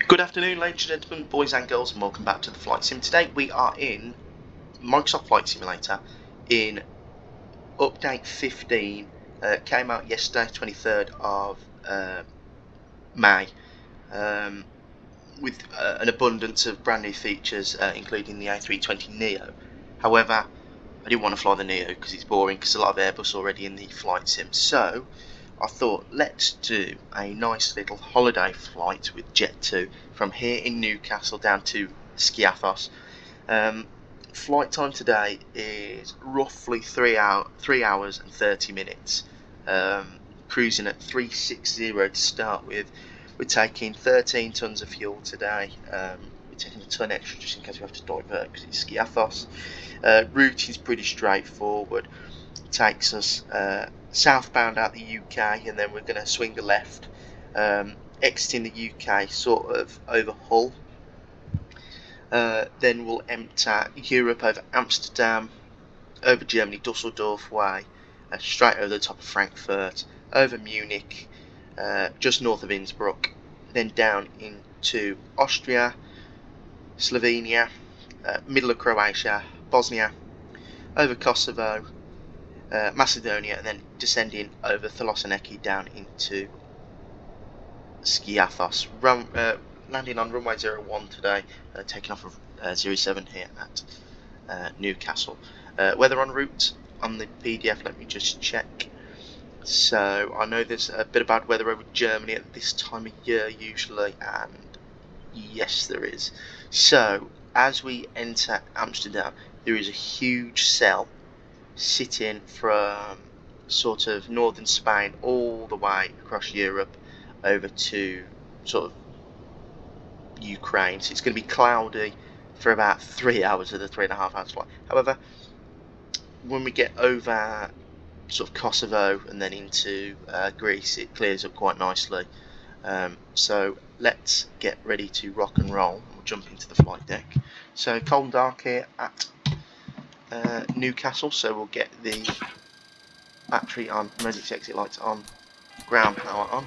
Good afternoon, ladies and gentlemen, boys and girls, and welcome back to the Flight Sim. Today we are in Microsoft Flight Simulator in update 15. Came out yesterday, 23rd of May, with an abundance of brand new features, including the A320neo. However, I didn't want to fly the Neo because it's boring, because a lot of Airbus already in the Flight Sim. So I thought, let's do a nice little holiday flight with Jet2 from here in Newcastle down to Skiathos. Flight time today is roughly 3 hours and 30 minutes. Cruising at 360 to start with. We're taking 13 tons of fuel today. We're taking a ton extra just in case we have to divert because it's Skiathos. Routing's pretty straightforward. It takes us southbound out the UK, and then we're going to swing the left, exiting the UK sort of over Hull. Then we'll enter Europe over Amsterdam, over Germany, Dusseldorf way, straight over the top of Frankfurt, over Munich, just north of Innsbruck, then down into Austria, Slovenia, middle of Croatia, Bosnia, over Kosovo, Macedonia, and then descending over Thessaloniki down into Skiathos. Landing on runway 01 today, taking off of 07 here at Newcastle. Weather en route on the PDF, let me just check. So I know there's a bit of bad weather over Germany at this time of year usually, and yes there is. So as we enter Amsterdam, there is a huge cell sitting from sort of northern Spain all the way across Europe over to sort of Ukraine. So it's going to be cloudy for about 3 hours of the 3.5 hours flight. However, when we get over sort of Kosovo and then into Greece, it clears up quite nicely. So let's get ready to rock and roll. We'll jump into the flight deck. So cold and dark here at Newcastle, so we'll get the battery on, emergency exit lights on, ground power on,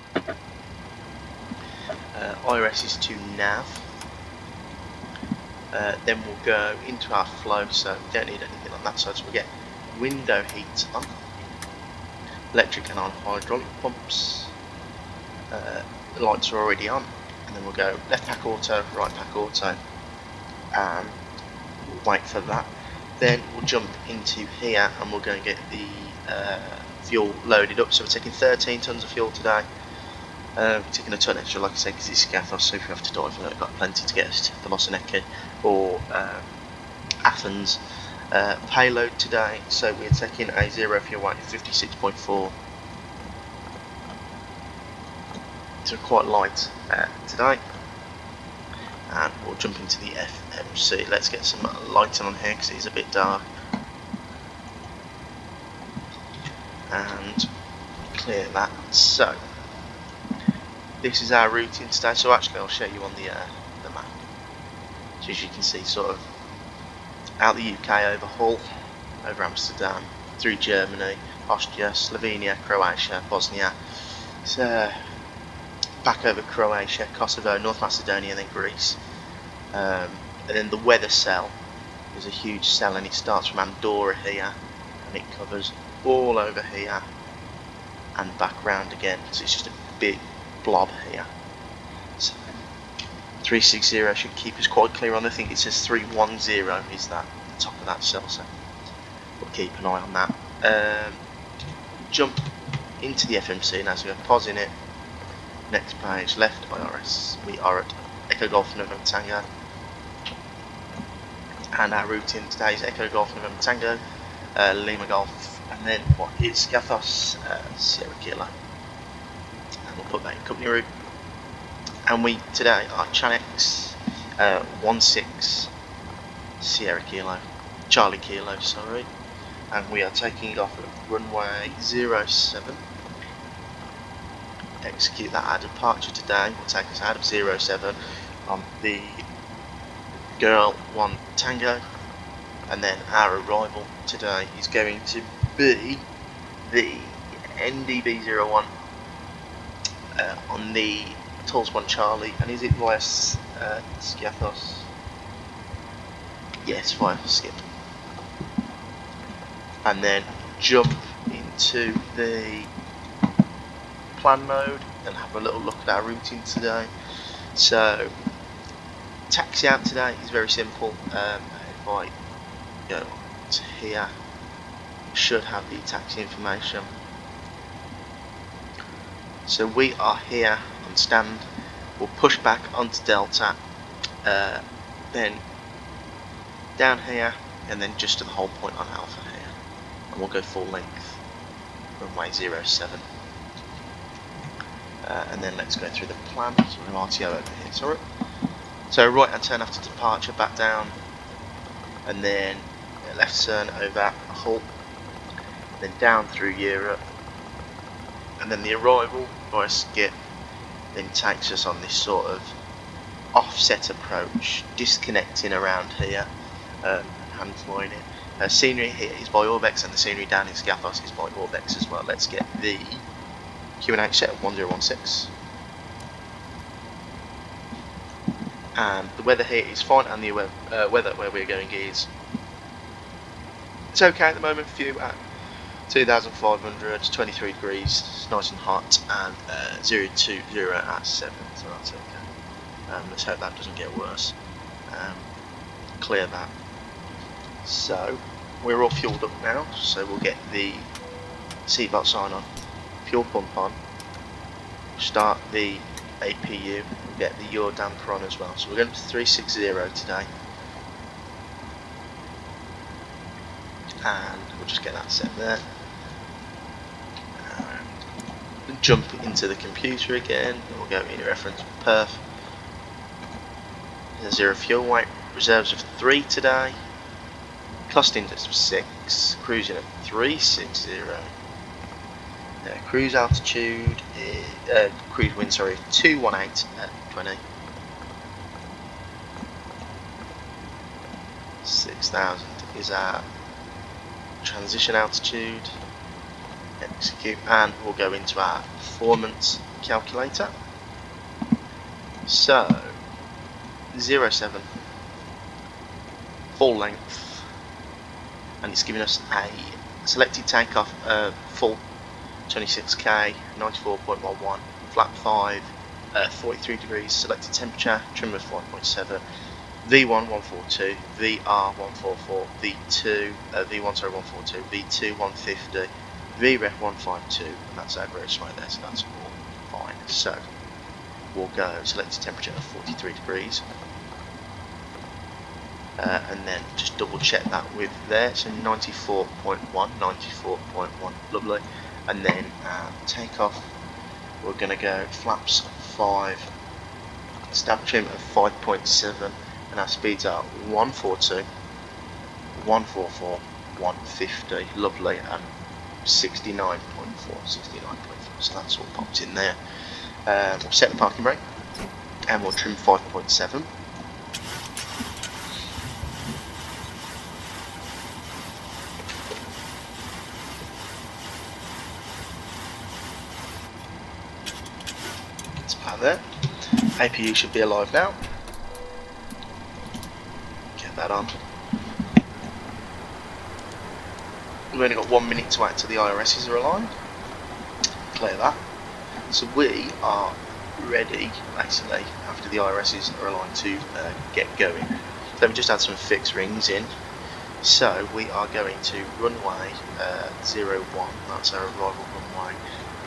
IRS is to nav, then we'll go into our flow, so we don't need anything on that side, so we'll get window heat on, electric and on hydraulic pumps, the lights are already on, and then we'll go left pack auto, right pack auto, and we'll wait for that. Then we'll jump into here and we'll go and get the fuel loaded up. So we're taking 13 tons of fuel today. We're taking a ton extra, like I said, because it's Skiathos, so if we have to dive, we've got plenty to get us to Thessaloniki or Athens. Payload today, so we're taking a zero fuel weight of 56.4. So quite light today. And we'll jump into the FMC. Let's get some lighting on here because it is a bit dark. And clear that. So this is our routing today. So actually I'll show you on the map. So as you can see, sort of out the UK over Hull, over Amsterdam, through Germany, Austria, Slovenia, Croatia, Bosnia. So back over Croatia, Kosovo, North Macedonia, and then Greece. And then the weather cell is a huge cell, and it starts from Andorra here, and it covers all over here and back round again. So it's just a big blob here. So 360 should keep us quite clear on. I think it says 310 is that the top of that cell, so we'll keep an eye on that. Jump into the FMC now, so we're pausing it. Next page, left IRS, we are at Echo Golf November Tango, and our routing today is Echo Golf November Tango, Lima Golf, and then what is Skiathos, Sierra Kilo, and we'll put that in company route. And we today are Chanex 16 Sierra Kilo, Charlie Kilo, sorry, and we are taking off at runway 07. Execute that our departure today will take us out of 07 on the Girl 1 Tango, and then our arrival today is going to be the NDB01 on the Tools 1 Charlie, and is it via Skiathos? Yes, via Skip. And then jump into the plan mode and have a little look at our routing today. So taxi out today is very simple. If I go to here, should have the taxi information. So we are here on stand. We'll push back onto Delta, then down here, and then just to the hold point on Alpha here, and we'll go full length runway 07. And then let's go through the plan. So we're RTO over here. Sorry. So right hand turn after departure, back down, and then left turn over Hull, then down through Europe, and then the arrival by Skip then takes us on this sort of offset approach, disconnecting around here, hand flying it. Scenery here is by Orbex, and the scenery down in Skiathos is by Orbex as well. Let's get the QNH set of 1016. And the weather here is fine, and the weather where we're going is it's okay at the moment for you at 2,500, 23 degrees, it's nice and hot, and 020 at 7, so that's okay. Let's hope that doesn't get worse. Clear that. So we're all fueled up now, so we'll get the seatbelt sign on, fuel pump on, start the APU, we'll get the yaw damper on as well. So we're going to 360 today, and we'll just get that set there. Jump into the computer again, and we'll go in reference perf. 0 fuel weight, reserves of 3 today, cost index of 6, cruising at 360. Cruise altitude is, cruise wind, sorry, 218 at 20. 6,000 is our transition altitude. Execute, and we'll go into our performance calculator. So 07 full length, and it's giving us a selected takeoff full 26k, 94.11, flap 5, 43 degrees, selected temperature, trim of 5.7, V1 142, VR 144, V2 V1 sorry 142, V2 150, VREF 152, and that's our gross weight there, so that's all fine. So we'll go selected temperature of 43 degrees, and then just double check that with there, so 94.1, lovely. And then takeoff, we're going to go flaps 5, stab trim of 5.7, and our speeds are 142, 144, 150, lovely, and 69.4, so that's all popped in there. We'll set the parking brake, and we'll trim 5.7. It's part there. APU should be alive now. Get that on. We've only got 1 minute to wait till the IRSs are aligned. Clear that. So we are ready, basically, after the IRSs are aligned to get going. So we just had some fixed rings in. So we are going to runway 01, that's our arrival runway.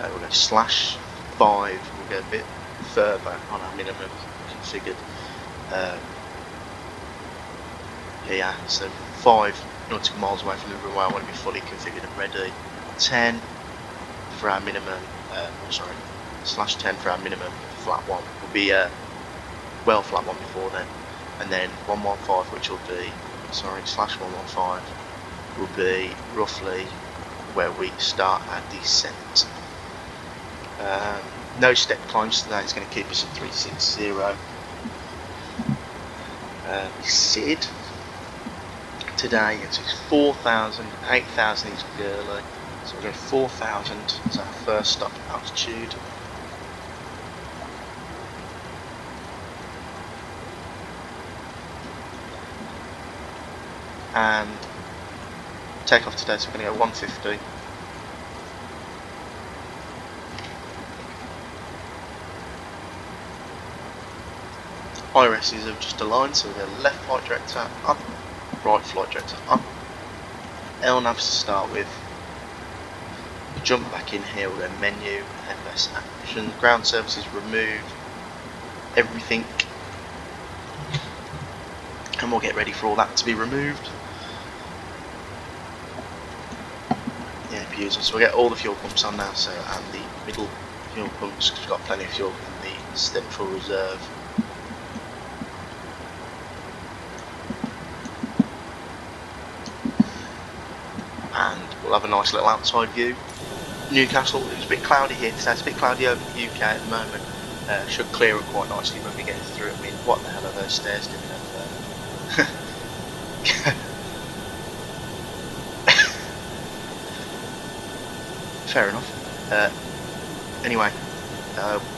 We're going to /5, we'll go a bit further on our minimum configured here. So 5 nautical miles away from the runway, I want to be fully configured and ready. 10 for our minimum, /10 for our minimum flat 1. Will be well flat 1 before then, and then 115, which will be /115 will be roughly where we start our descent. No step climbs today, it's going to keep us at 360. SID today, it's 4,000, 8,000 is early, so we're going 4,000 as our first stop altitude. and take off today, so we're going to go 150. IRSs have just aligned, so we go left flight director on, right flight director on. LNAVs to start with. Jump back in here, we'll go menu, FS action, ground services, remove everything, and we'll get ready for all that to be removed. Yeah, beautiful. So we'll get all the fuel pumps on now, so and the middle fuel pumps, because we've got plenty of fuel in the central reserve. And we'll have a nice little outside view. Newcastle, it's a bit cloudy here today, it's a bit cloudy over the UK at the moment. Should clear up quite nicely when we get through. I mean, what the hell are those stairs doing over there? Fair enough. Anyway,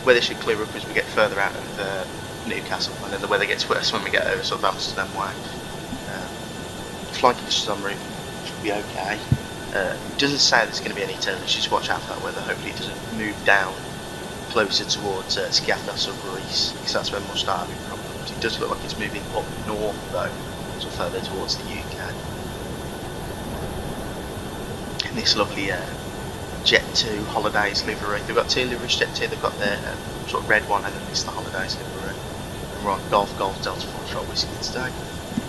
weather should clear up as we get further out of Newcastle, and then the weather gets worse when we get over sort of Amsterdam way. Flying conditions en route should be okay. It doesn't say there's going to be any turbulence, just watch out for that weather. Hopefully it doesn't move down closer towards Skiathos or Greece, because that's when we'll start having problems. It does look like it's moving up north though, so further towards the UK. And this lovely Jet2 holidays livery. They've got two liveries, Jet2, they've got their sort of red one, and then it's the holidays livery. And we're on Golf Delta 4 Whiskey today,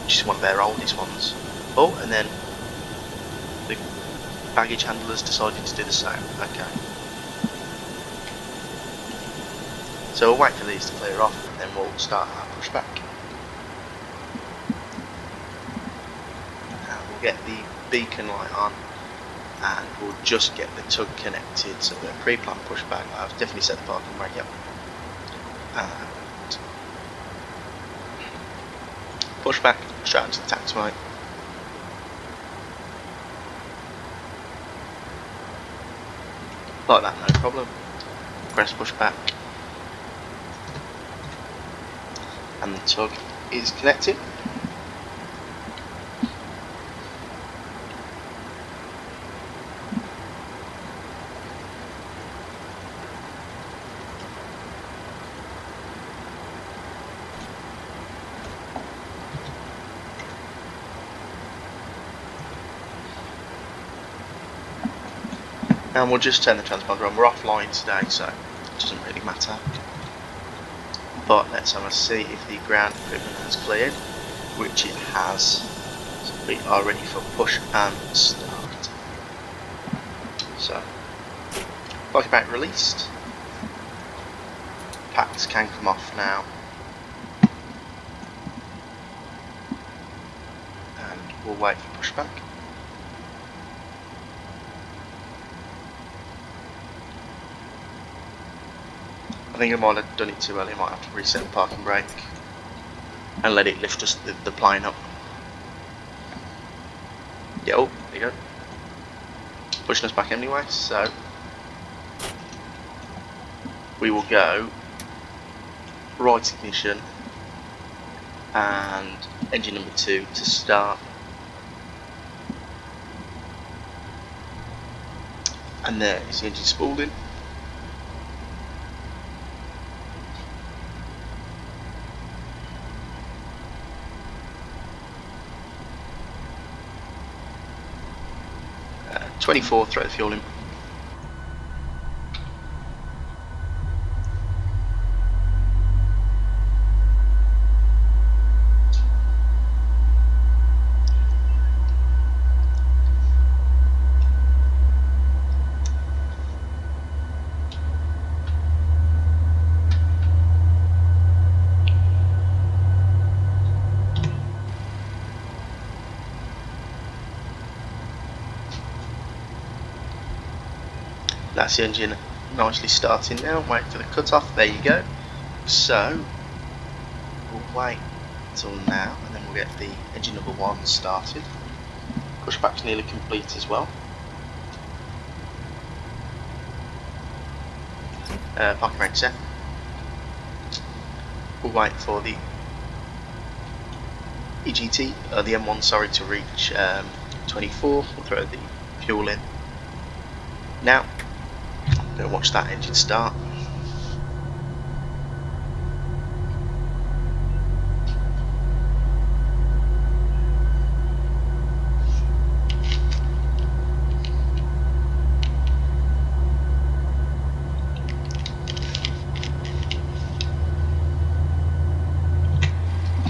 which is one of their oldest ones. Oh, and then the baggage handlers decided to do the same. Okay. So we'll wait for these to clear off, and then we'll start our pushback. And we'll get the beacon light on, and we'll just get the tug connected. So we're pre-planned pushback. I've definitely set the parking brake up. And pushback straight into the taxiway. Like that, no problem. Press pushback, and the tug is connected. And we'll just turn the transponder on. We're offline today, so it doesn't really matter. But let's have a see if the ground equipment has cleared, which it has. So we are ready for push and start. So, parking brake released. Packs can come off now. And we'll wait for pushback. I think I might have done it too early. I might have to reset the parking brake and let it lift us the plane up. Yeah, oh, there you go. Pushing us back anyway, so we will go right ignition and engine number 2 to start. And there is the engine spooling. Uh, 24, throw the fuel in. That's the engine nicely starting now. Wait for the cut-off. There you go. So we'll wait until now, and then we'll get the engine number 1 started. Pushback's nearly complete as well. Parking brake set. We'll wait for the EGT, the M1, sorry, to reach 24. We'll throw the fuel in. Now, I'm going to watch that engine start.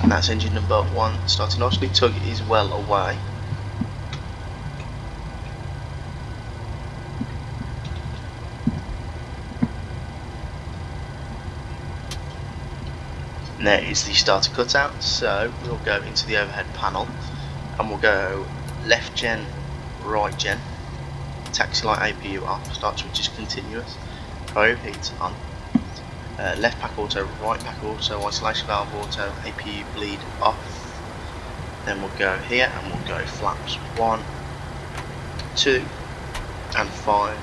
And that's engine number 1 starting nicely. Tug is well away. And there is the starter cutout, so we'll go into the overhead panel and we'll go left gen, right gen, taxi light APU off, start switch is continuous, cryo heat on, left pack auto, right pack auto, isolation valve auto, APU bleed off. Then we'll go here and we'll go flaps 1, 2 and 5,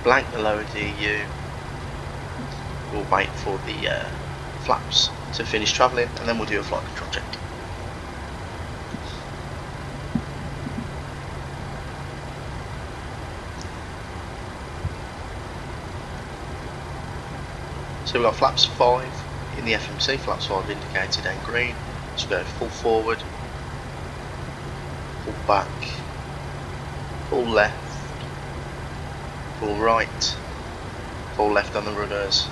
blank the lower DU, we'll wait for the flaps to finish travelling and then we'll do a flight control check. So we've got flaps 5 in the FMC, flaps 5 indicated and green. So we'll go full forward, full back, full left, full right, full left on the rudders,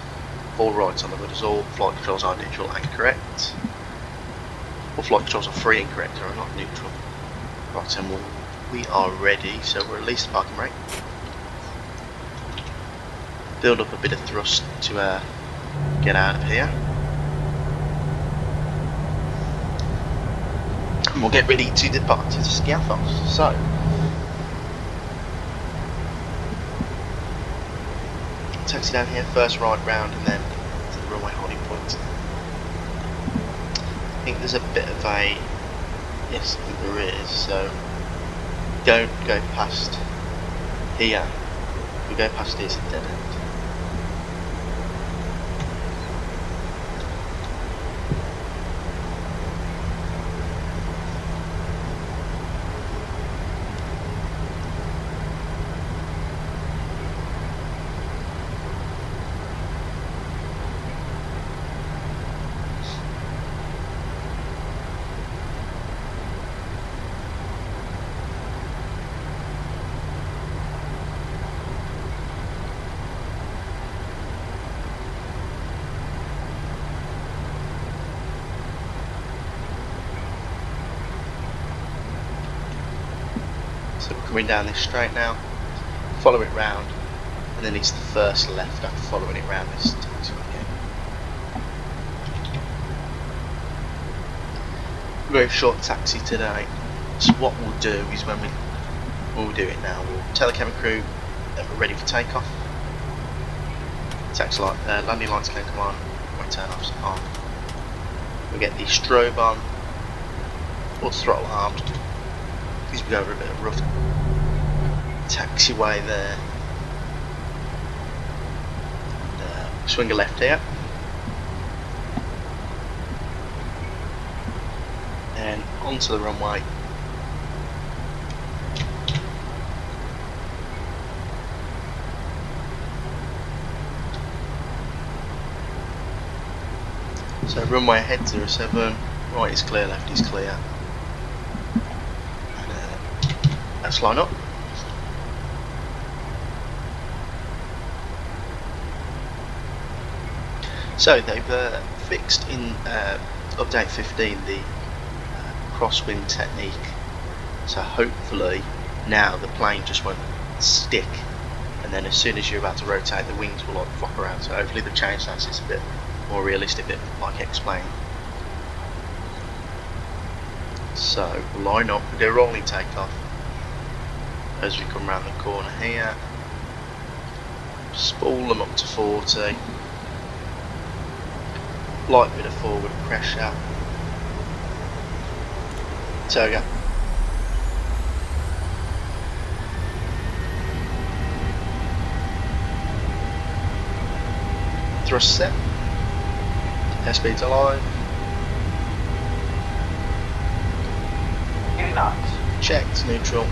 full right on the rudders. All flight controls are neutral and correct. All flight controls are free and correct, or are not neutral. Right, and we are ready, so we'll release the parking brake. Build up a bit of thrust to get out of here. And we'll get ready to depart to the Skiathos. So, taxi down here, first right round and then to the runway holding point. I think there's a bit of a, yes I think there is, so don't go past here. If we go past here it's a dead end. So we're coming down this straight now, follow it round, and then it's the first left after following it round this taxi again. Very short taxi today, so what we'll do is when we'll do it now, we'll tell the cabin crew that we're ready for takeoff. Taxi light, landing lights can come on, my turn offs on. We'll get the strobe on, or throttle arms, because we go over a bit of rough taxiway there. And, swing a left here. And onto the runway. So runway ahead 07, right is clear, left is clear. Let's line up. So they've fixed in update 15 the crosswind technique, so hopefully now the plane just won't stick, and then as soon as you're about to rotate the wings will like flop around, so hopefully they've changed that so it's a bit more realistic, a bit like explained. So we'll line up, we'll do a rolling takeoff as we come around the corner here, spool them up to 40, light bit of forward pressure, toga, thrust set, airspeed's alive, 20 knots. Checked, neutral.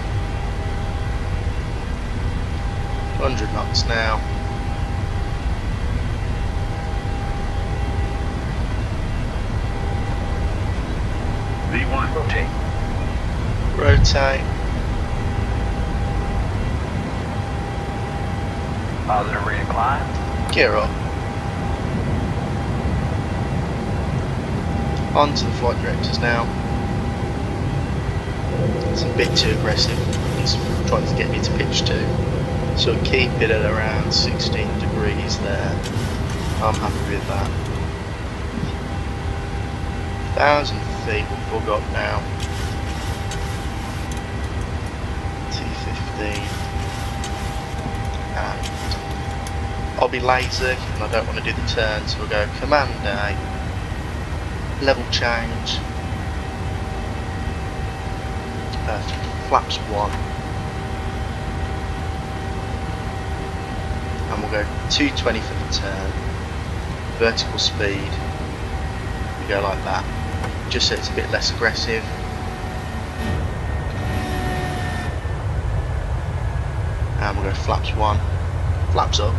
100 knots now. V1, rotate. Rotate. Positive reincline. Gear up. Onto the flight directors now. It's a bit too aggressive. He's trying to get me to pitch 2. So keep it at around 16 degrees there. I'm happy with that. 1,000 feet, we'll bug up now. T15. And I'll be lazy and I don't want to do the turn, so we'll go Command A. Level change. Flaps 1. And we'll go 220 for the turn. Vertical speed. We go like that. Just so it's a bit less aggressive. And we'll go flaps 1. Flaps up.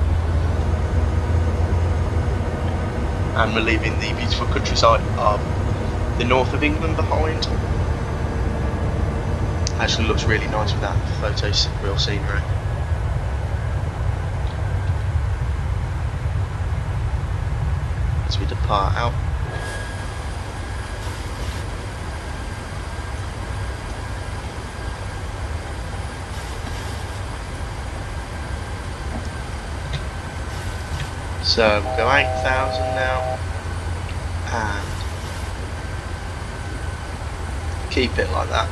And we're leaving the beautiful countryside of the north of England behind. Actually looks really nice with that photos, real scenery. As we depart out. So we'll go 8,000 now, and keep it like that.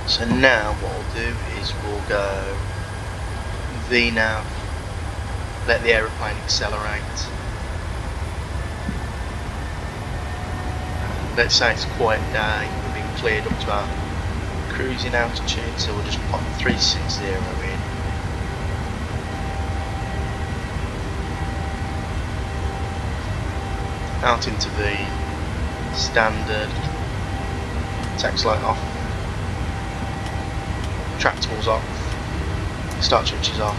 So now what we'll do is we'll go VNAV. Let the aeroplane accelerate. Let's say it's a quiet day, we've been cleared up to our cruising altitude, so we'll just pop 360 in. Out into the standard, tax light off, track tools off, start switches off.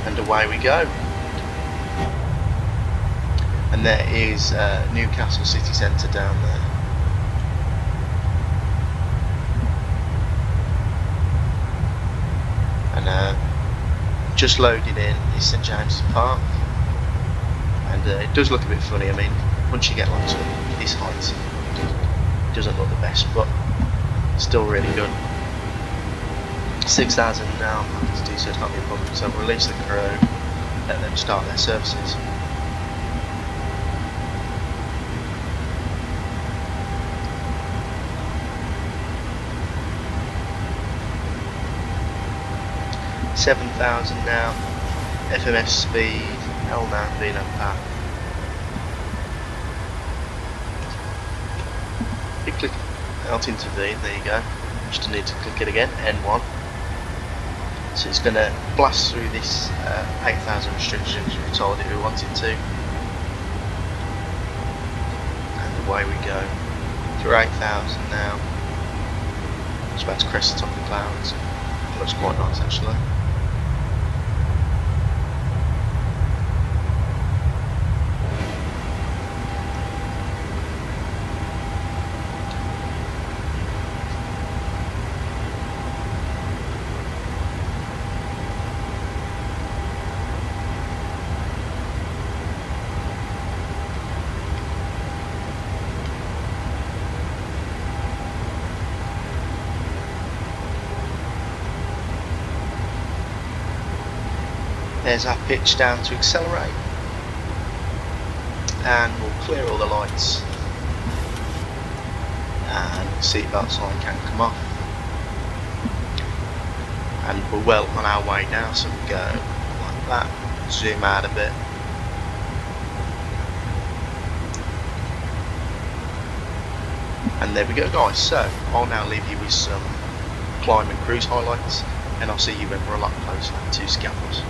And away we go. And there is Newcastle city centre down there. And just loaded in is St James's Park. And it does look a bit funny. I mean, once you get onto this height, it doesn't look the best, but still really good. 6,000 now, I'm happy to do so, it's not be a problem. So we'll release the crew, let them start their services. $7,000 now, FMS speed, L down, V no path. You click out into V, there you go. Just need to click it again, N1. So it's going to blast through this 8,000 restrictions we told it we wanted to. And away we go. Through 8,000 now. It's about to crest the top of the clouds. It looks quite nice actually. There's our pitch down to accelerate, and we'll clear all the lights, and seatbelt sign can come off, and we're well on our way now, so we go like that, zoom out a bit, And there we go, guys. So I'll now leave you with some climb and cruise highlights, and I'll see you when we're a lot closer to Skiathos.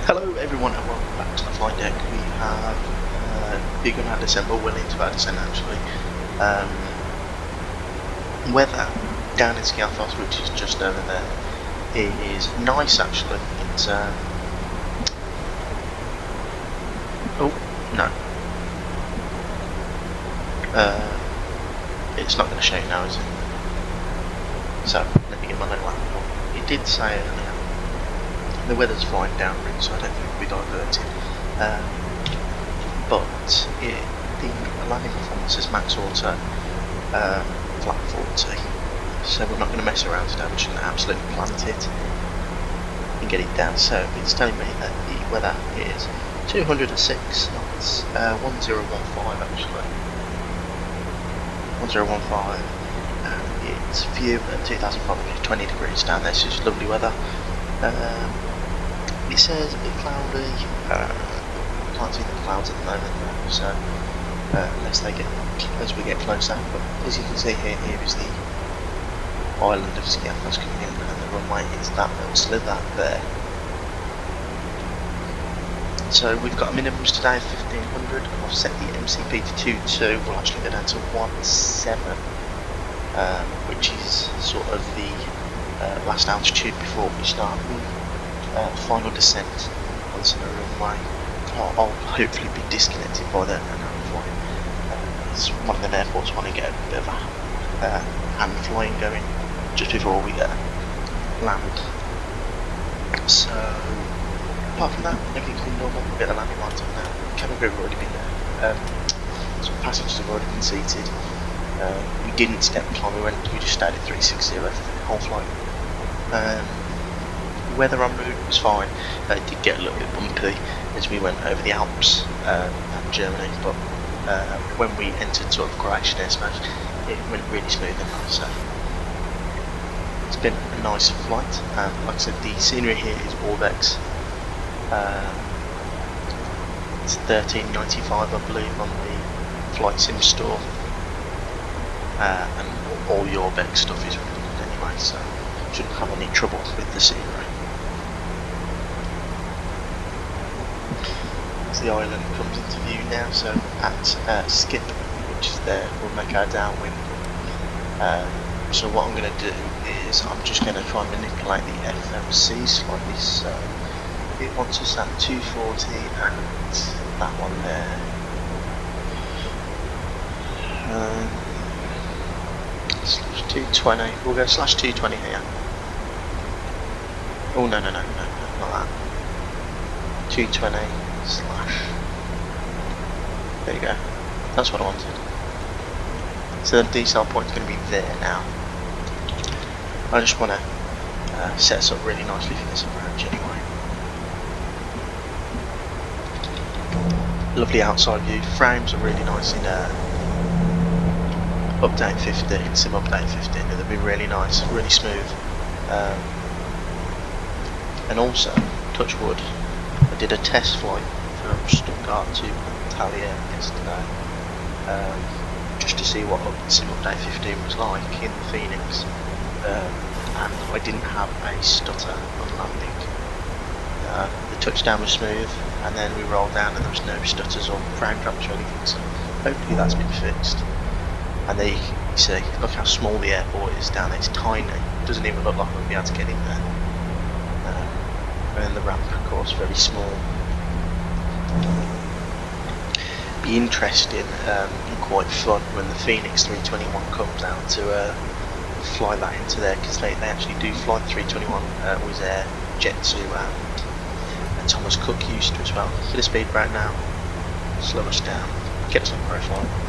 Hello everyone and welcome back to the flight deck. We have begun our descent, well into our descent actually. Weather down in Skiathos, which is just over there, is nice actually. It's oh no, it's not going to show now, is it? So let me get my little laptop. It did say earlier the weather's fine down route, so I don't think we'll be diverted. But the landing performance is max auto, flat 40. So we're not going to mess around today. We're just going to absolutely plant it and get it down. So it's telling me that the weather is 206 knots, 1015 actually. 1015, and it's view at 2520 degrees down there, so it's lovely weather. It says a bit cloudy, can't see the clouds at the moment though, so as we get closer. But as you can see here is the island of Skiathos coming in, and the runway is that little slither there. So we've got minimums today of 1500, I've set the MCP to 22, we'll actually go down to 17, which is sort of the last altitude before we start the final descent onto the runway. I'll hopefully be disconnected by then and I'm flying it's one of them airports want to get a bit of a hand flying going just before we land. So apart from that, everything's been normal. We'll get the landing lights on now. Cabin crew have already been there. So passengers have already been seated. We didn't step climb, we just stayed at 360 for the whole flight. Weather en route was fine. It did get a little bit bumpy as we went over the Alps and Germany, but when we entered sort of Croatian airspace, it went really smooth and nice. So it's been a nice flight. Like I said, the scenery here is Orbex. It's $13.95, I believe, on the Flight Sim store, and all the Orbex stuff is really good anyway, so shouldn't have any trouble with the scenery. As the island comes into view now, so at Skip, which is there, we'll make our downwind. So what I'm going to do is I'm just going to try and manipulate the FMC slightly, so it wants us at 240 and that one there. Slash 220, we'll go slash 220 here. Oh no, not that. 220 slash. There you go. That's what I wanted. So the decel point's going to be there now. I just want to set us up really nicely for this approach anyway. Lovely outside view. Frames are really nice in update 15, sim update 15. They've been really nice, really smooth. And also, touch wood, I did a test flight from Stuttgart to Antalya yesterday, just to see what sim update 15 was like in the Phoenix, and I didn't have a stutter on landing. The touchdown was smooth, and then we rolled down and there was no stutters or frame drops or anything, so hopefully that's been fixed. And there you see, look how small the airport is down there, it's tiny, it doesn't even look like we'll be able to get in there. And then the ramp, of course, very small. Be interesting and quite fun when the Phoenix 321 comes out to fly that into there, because they actually do fly the 321 with their Jet2 and Thomas Cook used to as well. Hit a speed brake now, slow us down, get us on profile.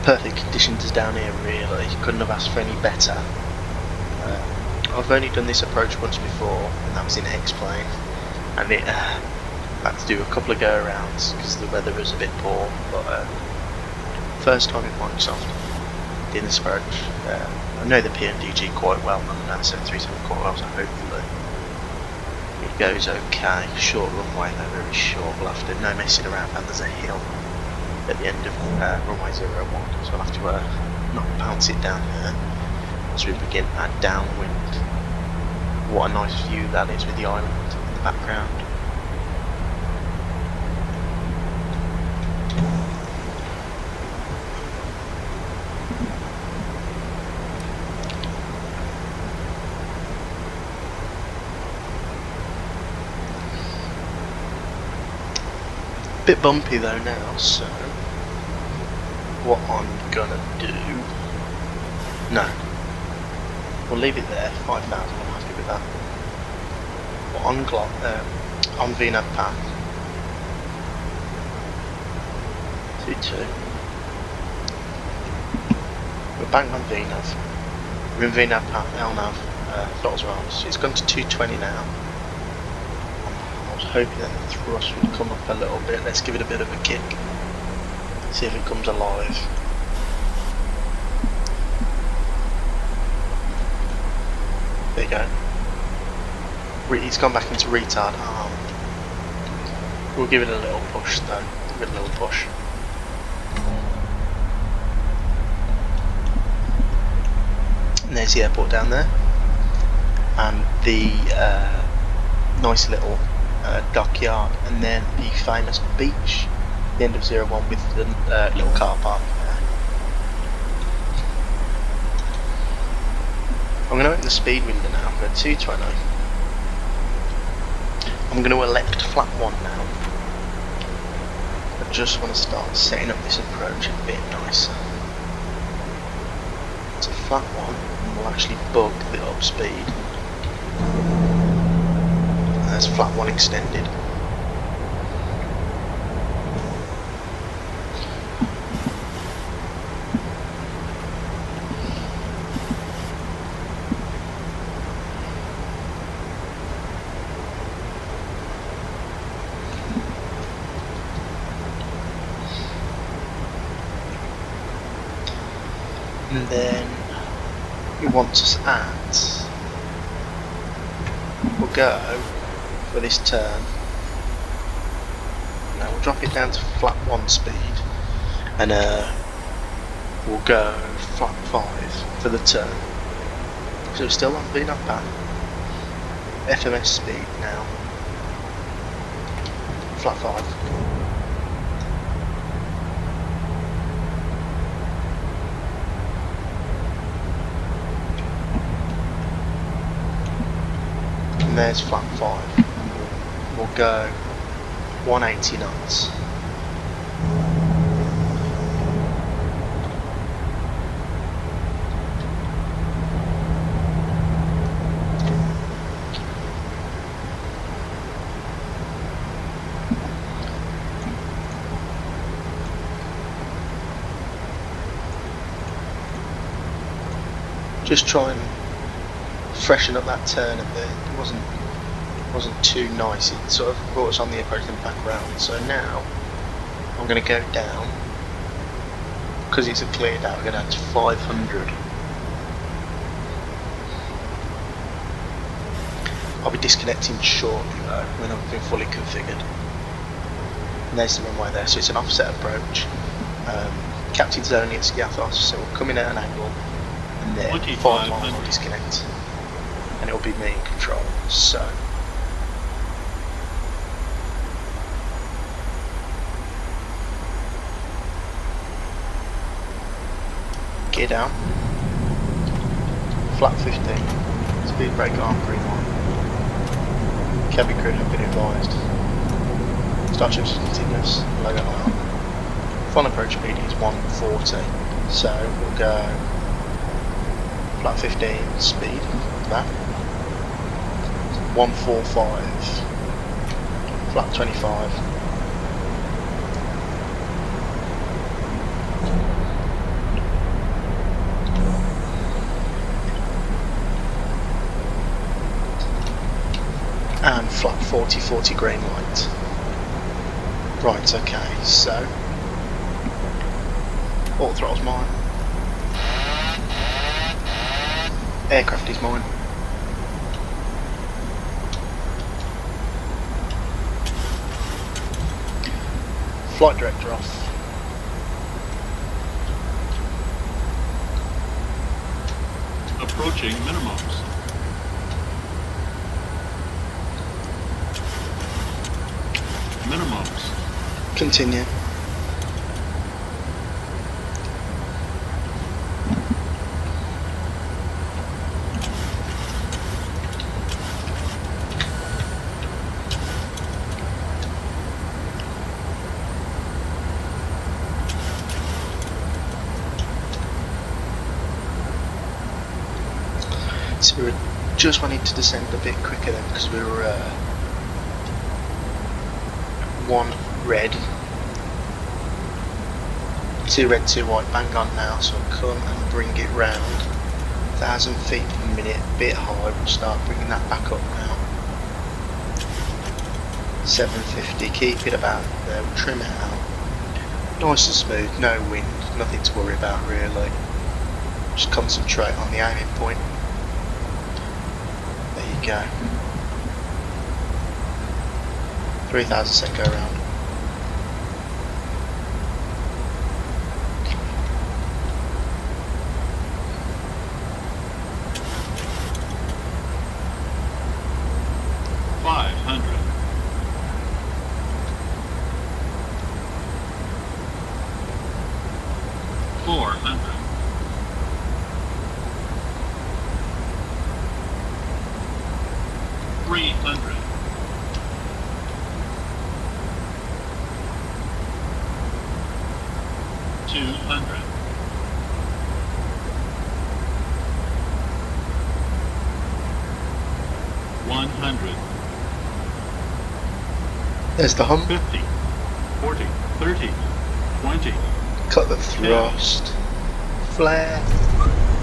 Perfect conditions down here, really. Couldn't have asked for any better. I've only done this approach once before, and that was in X-Plane, and it had to do a couple of go-arounds because the weather was a bit poor, but first time in Microsoft doing this approach. I know the PMDG quite well, and I know the 737 quite well, so hopefully it goes okay. Short runway though, very short, we'll have to, no messing around, and there's a hill at the end of runway 01, so we'll have to not bounce it down here as we begin our downwind. What a nice view that is with the island in the background. Bit bumpy though now, so what I'm gonna do, no, we'll leave it there, 5,000, I'm happy with that. But on VNAV path 22, we're bang on VNAV, we're in VNAV path, LNAV, not as well, so it's gone to 220 now. I was hoping that the thrust would come up a little bit. Let's give it a bit of a kick, see if it comes alive. There you go. He's gone back into retard arm. We'll give it a little push though, give it a little push. there's the airport down there, and the nice little dockyard, and then the famous beach, the end of 01 with the little car park there. I'm going to open the speed window now. I'm going to 220. I'm going to elect flat 1 now. I just want to start setting up this approach a bit nicer. So flat 1, and we'll actually bug the up speed. There's flat 1 extended. And then we want us at, we'll go for this turn. Now we'll drop it down to flat 1 speed, and we'll go flat 5 for the turn. So we're still on being up bad. FMS speed now, flat 5. And there's flat 5. We'll go 180 knots. Just try and freshen up that turn a bit. It wasn't too nice. It sort of brought us on the approach and back round. So now I'm going to go down, because it's a cleared out. We're going to to 500. I'll be disconnecting shortly though when I've been fully configured. And there's the runway there. So it's an offset approach. Captain's only at Skiathos, so we'll come in at an angle, and then 5 miles will disconnect, and it'll be me in control. So gear down, flat 15, speed brake arm green line, cabin crew have been advised, starships is continuous, logo on. Final approach speed is 140, so we'll go flat 15 speed, that, 145, flat 25, and flat 40 green light. Right, okay, so all throttle's mine, aircraft is mine. Flight director off. Approaching minimums. Minimums. Continue. So we were just wanting to descend a bit quicker then, because we were 1 red, 2 red, 2 white, bang on now. So I'll come and bring it round 1,000 feet per minute, a bit high. We'll start bringing that back up now. 750, keep it about there, we'll trim it out. Nice and smooth, no wind, nothing to worry about really. Just concentrate on the aiming point. There you go. 3,000 set go around. 200. 100. There's the hump. 50. 40. 30. 20. Cut the thrust. Flare.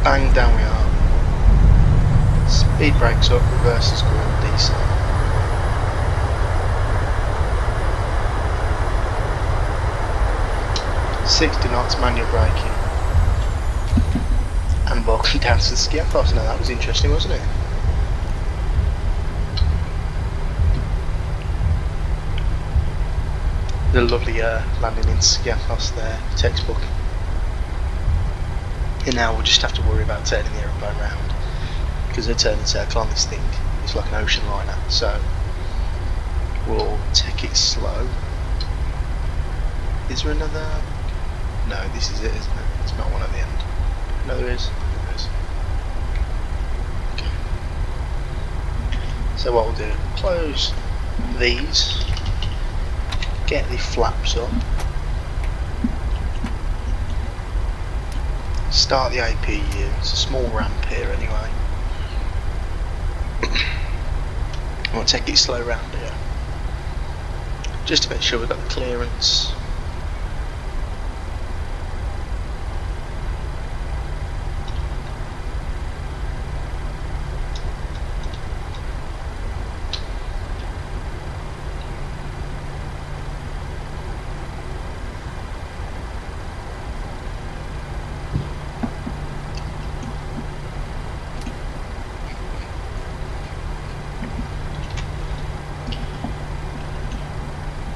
Bang, down we are. Speed brakes up, reverse is good, decent. .60 knots manual braking. And welcome down to the Skiathos. Now that was interesting, wasn't it? The lovely landing in Skiathos there, textbook. And now we'll just have to worry about turning the aeroplane around, because the turning circle on this thing is like an ocean liner, so we'll take it slow. Is there another? No, this is it, isn't it? It's not one at the end. No, there is. There is. Okay. So what we'll do, close these, get the flaps up, start the APU. It's a small ramp here anyway. We'll take it slow round here, just to make sure we've got the clearance.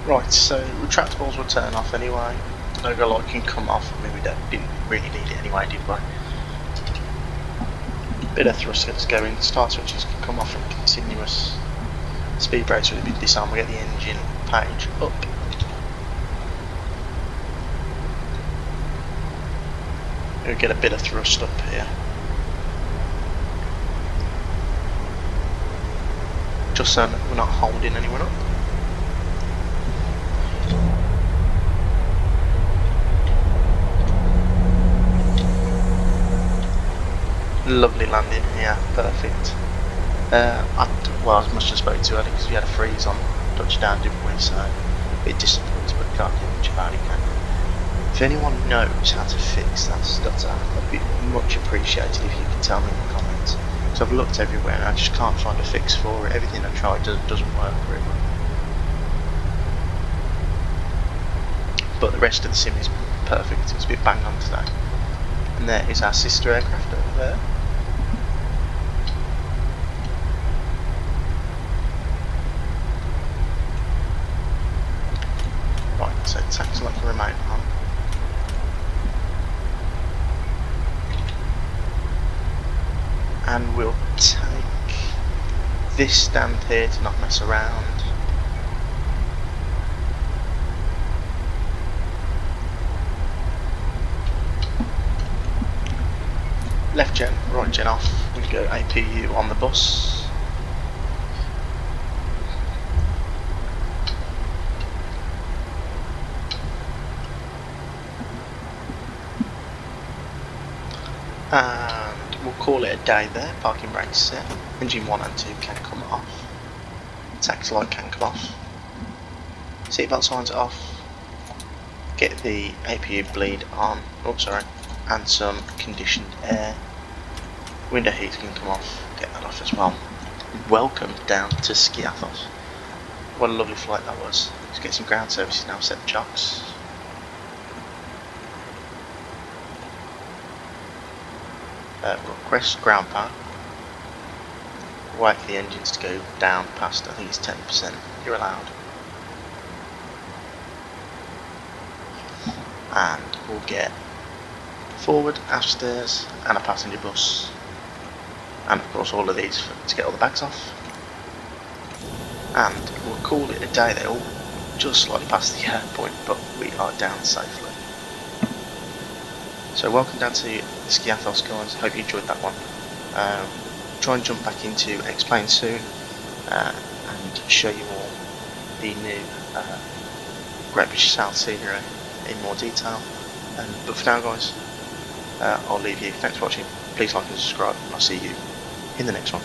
Right, so retractables will turn off anyway. Logo light can come off. I mean, we didn't really need it anyway, did we? Bit of thrust gets going. Start switches can come off from continuous. Speed brakes will be disarmed. We get the engine page up. We get a bit of thrust up here. Just so we're not holding anyone up. Lovely landing here, perfect. Well, I must have spoken too early because we had a freeze on touchdown, didn't we? So a bit disappointed, but can't do much about it, can we? If anyone knows how to fix that stutter, that'd be much appreciated if you can tell me in the comments. Because I've looked everywhere and I just can't find a fix for it. Everything I've tried doesn't work very well. But the rest of the sim is perfect. It's a bit bang on today. And there is our sister aircraft over there. Right, so taxi like a remote on. And we'll take this stand here to not mess around. Left gen, right gen off. We go APU on the bus. And we'll call it a day there. Parking brakes set. Engine 1 and 2 can come off. Taxi light can come off. Seatbelt signs off. Get the APU bleed on. Oh, sorry. And some conditioned air. Window heat can come off. Get that off as well. Welcome down to Skiathos. What a lovely flight that was. Let's get some ground services now. Set the chocks. Request ground power. Wait for the engines to go down past, I think it's 10%. You're allowed. And we'll get forward, aft stairs, and a passenger bus. And of course all of these to get all the bags off. And we'll call it a day. They're all just slightly past the airport, but we are down safely. So welcome down to Skiathos, guys. Hope you enjoyed that one. Try and jump back into Explain soon and show you all the new Great British South scenery in more detail. But for now, guys, I'll leave you. Thanks for watching. Please like and subscribe, and I'll see you in the next one.